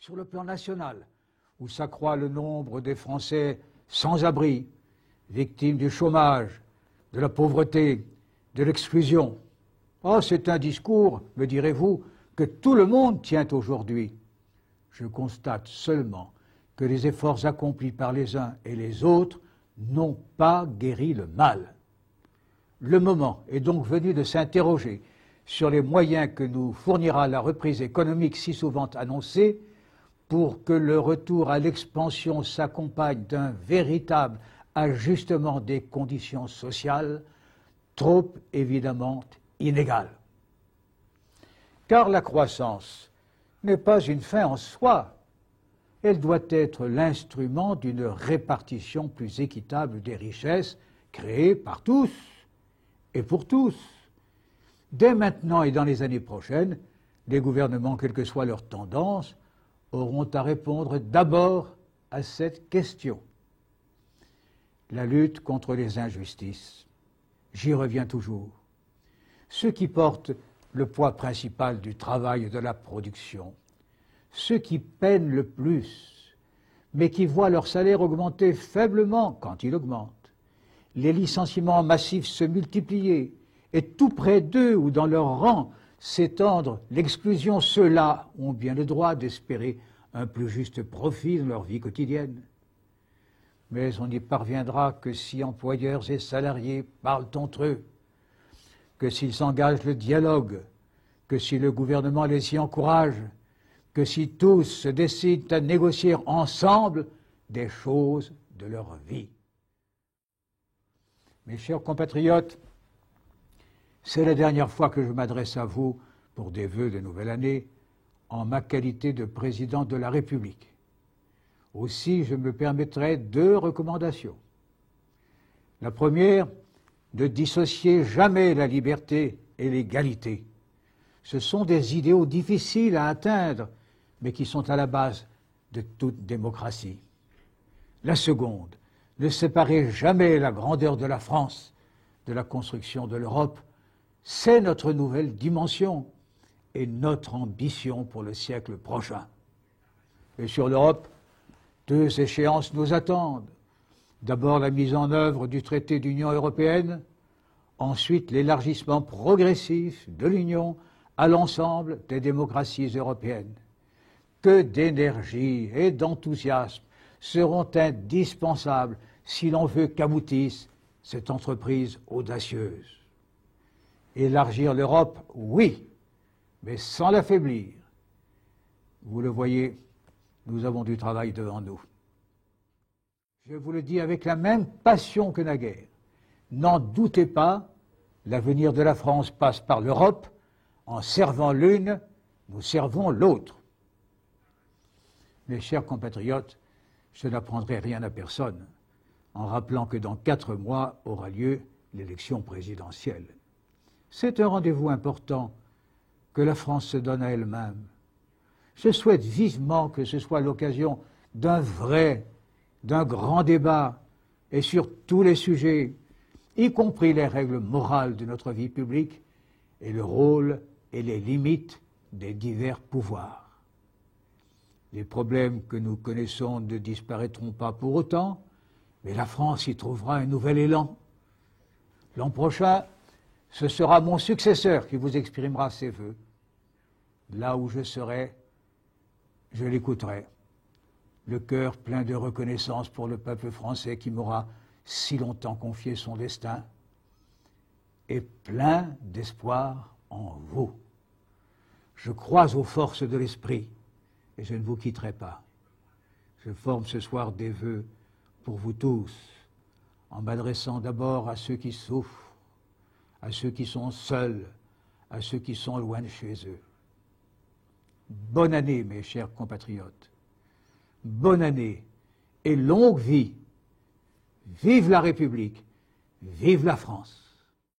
sur le plan national, où s'accroît le nombre des Français sans abri, victimes du chômage, de la pauvreté, de l'exclusion. Oh, c'est un discours, me direz-vous, que tout le monde tient aujourd'hui. Je constate seulement que les efforts accomplis par les uns et les autres n'ont pas guéri le mal. Le moment est donc venu de s'interroger sur les moyens que nous fournira la reprise économique si souvent annoncée pour que le retour à l'expansion s'accompagne d'un véritable ajustement des conditions sociales, trop évidemment inégales. Car la croissance n'est pas une fin en soi, elle doit être l'instrument d'une répartition plus équitable des richesses créées par tous et pour tous. Dès maintenant et dans les années prochaines, les gouvernements, quelle que soit leur tendance, auront à répondre d'abord à cette question. La lutte contre les injustices, j'y reviens toujours. Ceux qui portent le poids principal du travail et de la production, ceux qui peinent le plus, mais qui voient leur salaire augmenter faiblement quand il augmente, les licenciements massifs se multiplier, et tout près d'eux ou dans leur rang s'étendre l'exclusion, ceux-là ont bien le droit d'espérer un plus juste profit dans leur vie quotidienne. Mais on n'y parviendra que si employeurs et salariés parlent entre eux, que s'ils engagent le dialogue, que si le gouvernement les y encourage, que si tous se décident à négocier ensemble des choses de leur vie. Mes chers compatriotes, c'est la dernière fois que je m'adresse à vous pour des vœux de nouvelle année en ma qualité de président de la République. Aussi, je me permettrai 2 recommandations. La première, ne dissociez jamais la liberté et l'égalité. Ce sont des idéaux difficiles à atteindre, mais qui sont à la base de toute démocratie. La seconde, ne séparez jamais la grandeur de la France de la construction de l'Europe. C'est notre nouvelle dimension et notre ambition pour le siècle prochain. Et sur l'Europe, 2 échéances nous attendent. D'abord la mise en œuvre du traité d'Union européenne, ensuite l'élargissement progressif de l'Union à l'ensemble des démocraties européennes. Que d'énergie et d'enthousiasme seront indispensables si l'on veut qu'aboutisse cette entreprise audacieuse. Élargir l'Europe, oui, mais sans l'affaiblir. Vous le voyez, nous avons du travail devant nous. Je vous le dis avec la même passion que naguère. N'en doutez pas, l'avenir de la France passe par l'Europe. En servant l'une, nous servons l'autre. Mes chers compatriotes, je n'apprendrai rien à personne en rappelant que dans 4 mois aura lieu l'élection présidentielle. C'est un rendez-vous important que la France se donne à elle-même. Je souhaite vivement que ce soit l'occasion d'un grand débat, et sur tous les sujets, y compris les règles morales de notre vie publique et le rôle et les limites des divers pouvoirs. Les problèmes que nous connaissons ne disparaîtront pas pour autant, mais la France y trouvera un nouvel élan. L'an prochain, ce sera mon successeur qui vous exprimera ses vœux. Là où je serai, je l'écouterai, le cœur plein de reconnaissance pour le peuple français qui m'aura si longtemps confié son destin, et plein d'espoir en vous. Je crois aux forces de l'esprit, et je ne vous quitterai pas. Je forme ce soir des vœux pour vous tous, en m'adressant d'abord à ceux qui souffrent, à ceux qui sont seuls, à ceux qui sont loin de chez eux. Bonne année, mes chers compatriotes. Bonne année et longue vie. Vive la République, vive la France.